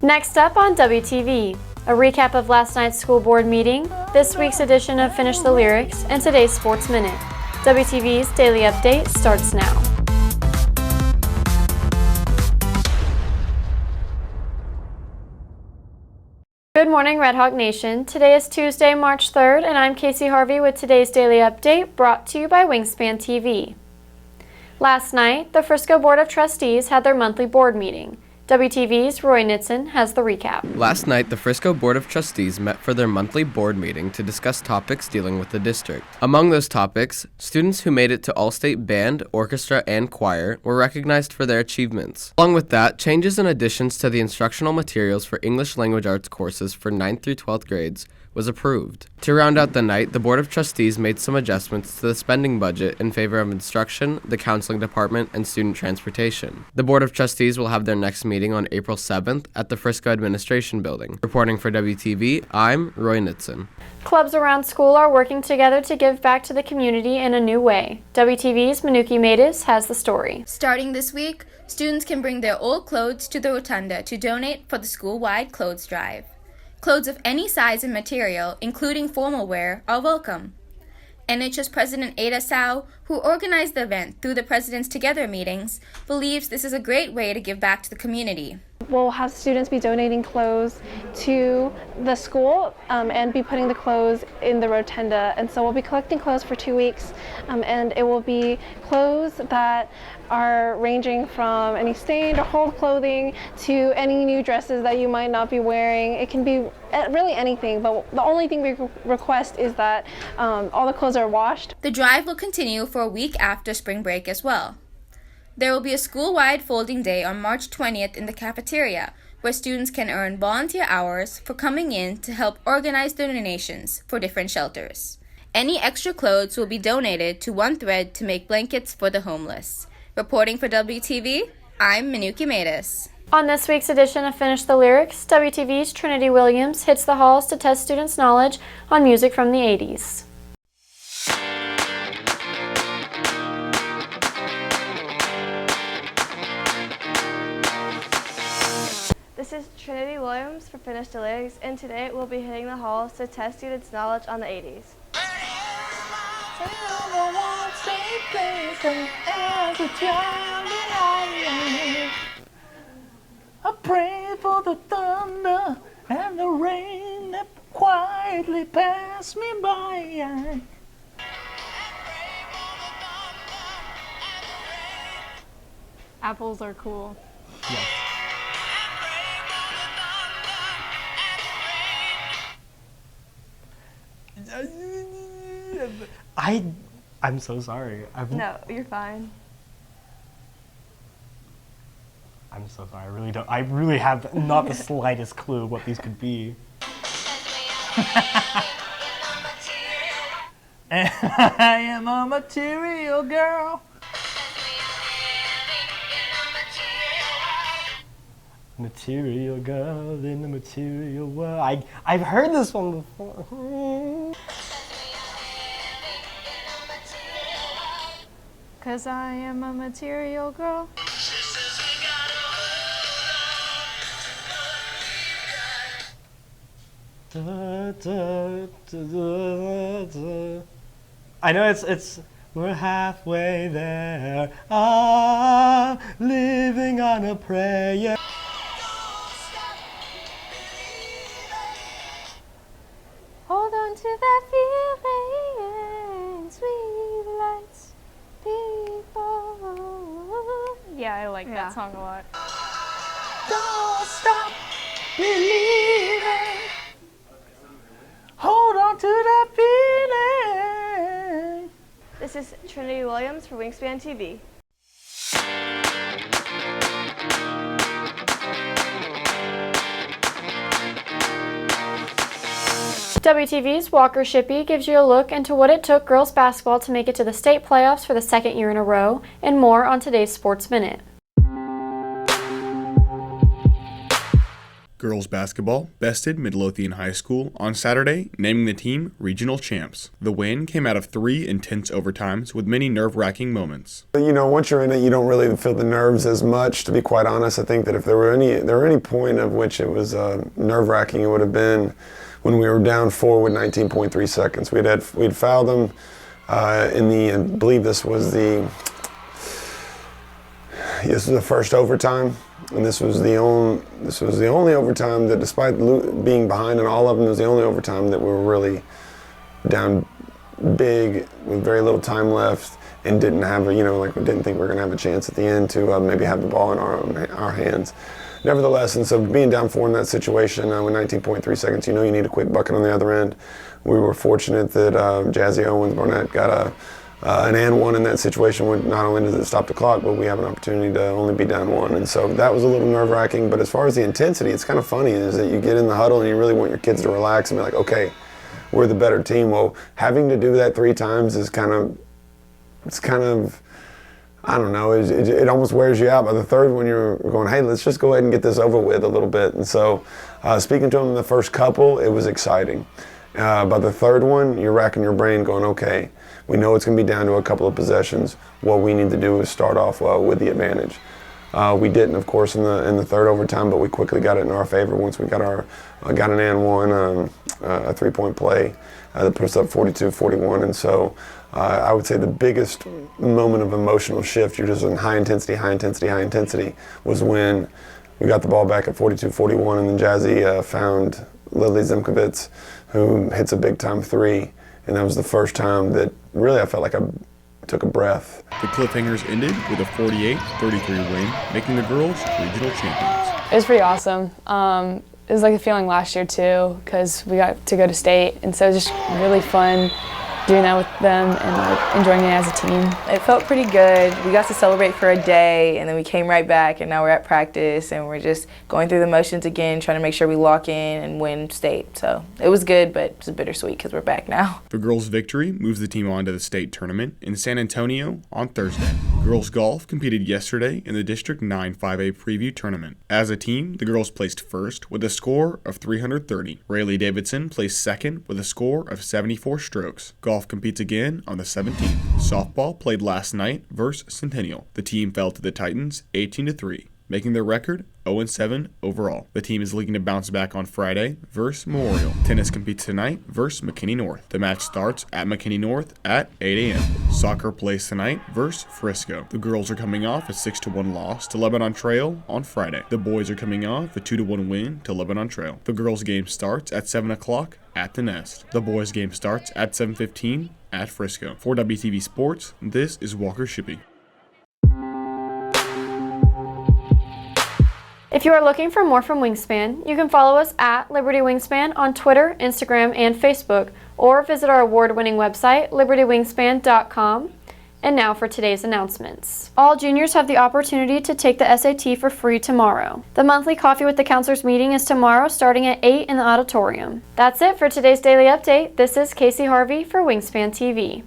Next up on WTV, a recap of last night's school board meeting, this week's edition of Finish the Lyrics, and today's Sports Minute. WTV's Daily Update starts now. Good morning, Red Hawk Nation. Today is Tuesday, March 3rd, and I'm Kasey Harvey with today's Daily Update brought to you by Wingspan TV. Last night, the Frisco Board of Trustees had their monthly board meeting. WTV's Roy Nitzen has the recap. Last night, the Frisco Board of Trustees met for their monthly board meeting to discuss topics dealing with the district. Among those topics, students who made it to All-State Band, Orchestra, and Choir were recognized for their achievements. Along with that, changes and additions to the instructional materials for English language arts courses for 9th through 12th grades was approved. To round out the night, the Board of Trustees made some adjustments to the spending budget in favor of instruction, the counseling department, and student transportation. The Board of Trustees will have their next meeting on April 7th at the Frisco Administration Building. Reporting for WTV, I'm Roy Nitzen. Clubs around school are working together to give back to the community in a new way. WTV's Manuki Matis has the story. Starting this week, students can bring their old clothes to the rotunda to donate for the school-wide clothes drive. Clothes of any size and material, including formal wear, are welcome. NHS President Ada Sau, who organized the event through the Presidents Together meetings, believes this is a great way to give back to the community. We'll have students be donating clothes to the school and be putting the clothes in the rotunda. And so we'll be collecting clothes for 2 weeks, and it will be clothes that are ranging from any stained or old clothing to any new dresses that you might not be wearing. It can be really anything, but the only thing we request is that all the clothes are washed. The drive will continue for a week after spring break as well. There will be a school-wide folding day on March 20th in the cafeteria, where students can earn volunteer hours for coming in to help organize the donations for different shelters. Any extra clothes will be donated to One Thread to make blankets for the homeless. Reporting for WTV, I'm Manuki Matis. On this week's edition of Finish the Lyrics, WTV's Trinity Williams hits the halls to test students' knowledge on music from the 80s. This is Trinity Williams for Finish the Lyrics, and today we'll be hitting the halls to test students' knowledge on the 80s. I pray for the thunder and the rain that quietly pass me by. Apples are cool. Yes. I'm so sorry. No, you're fine. I'm so sorry. I really have not the slightest clue what these could be. And I am a material girl. Material girl in the material world. I've heard this one before. 'Cause I am a material girl. I know it's we're halfway there. Living on a prayer. Hold on to that feeling, sweet lights, people. Yeah, I like that song a lot. Don't stop believing. Hold on to that feeling. This is Trinity Williams for Wingspan TV. WTV's Walker Shippey gives you a look into what it took girls basketball to make it to the state playoffs for the second year in a row, and more on today's Sports Minute. Girls basketball bested Midlothian High School on Saturday, naming the team regional champs. The win came out of 3 intense overtimes with many nerve-wracking moments. Once you're in it, you don't really feel the nerves as much, to be quite honest. I think that if there were any point of which it was nerve-wracking, it would have been when we were down 4 with 19.3 seconds. We'd fouled them I believe this was the first overtime, and this was the only overtime that, despite being behind in all of them, was the only overtime that we were really down big with very little time left and didn't have we didn't think we were going to have a chance at the end to maybe have the ball in our hands. Nevertheless, and so being down 4 in that situation with 19.3 seconds, you need a quick bucket on the other end. We were fortunate that Jazzy Owens-Barnett got an and one in that situation. Not only does it stop the clock, but we have an opportunity to only be down 1. And so that was a little nerve-wracking. But as far as the intensity, it's kind of funny is that you get in the huddle and you really want your kids to relax and be like, okay, we're the better team. Well, having to do that 3 times is kind of, I don't know, it almost wears you out. By the third one, you're going, hey, let's just go ahead and get this over with a little bit. And so speaking to them in the first couple, it was exciting. By the third one, you're racking your brain going, okay, we know it's going to be down to a couple of possessions. What we need to do is start off with the advantage. We didn't, of course, in the third overtime, but we quickly got it in our favor once we got an and one, a 3-point play that put us up 42-41. And so I would say the biggest moment of emotional shift, you're just in high intensity, was when we got the ball back at 42-41, and then Jazzy found Lily Zimkovits, who hits a big-time 3. And that was the first time that really I felt like I took a breath. The Cliffhangers ended with a 48-33 win, making the girls regional champions. It was pretty awesome. It was like a feeling last year too, because we got to go to state, and so it was just really fun doing that with them and enjoying it as a team. It felt pretty good. We got to celebrate for a day, and then we came right back, and now we're at practice, and we're just going through the motions again, trying to make sure we lock in and win state. So it was good, but it was bittersweet because we're back now. The girls' victory moves the team on to the state tournament in San Antonio on Thursday. Girls golf competed yesterday in the District 9 5A preview tournament. As a team, the girls placed first with a score of 330. Rayleigh Davidson placed second with a score of 74 strokes. Golf competes again on the 17th. Softball played last night versus Centennial. The team fell to the Titans 18-3, making their record 0-7 overall. The team is looking to bounce back on Friday versus Memorial. Tennis competes tonight versus McKinney North. The match starts at McKinney North at 8 a.m. Soccer plays tonight versus Frisco. The girls are coming off a 6-1 loss to Lebanon Trail on Friday. The boys are coming off a 2-1 win to Lebanon Trail. The girls' game starts at 7 o'clock at the Nest. The boys' game starts at 7:15 at Frisco. For WTV Sports, this is Walker Shippey. If you are looking for more from Wingspan, you can follow us at Liberty Wingspan on Twitter, Instagram, and Facebook, or visit our award-winning website, libertywingspan.com. And now for today's announcements. All juniors have the opportunity to take the SAT for free tomorrow. The monthly Coffee with the Counselors meeting is tomorrow starting at 8 in the auditorium. That's it for today's Daily Update. This is Kasey Harvey for Wingspan TV.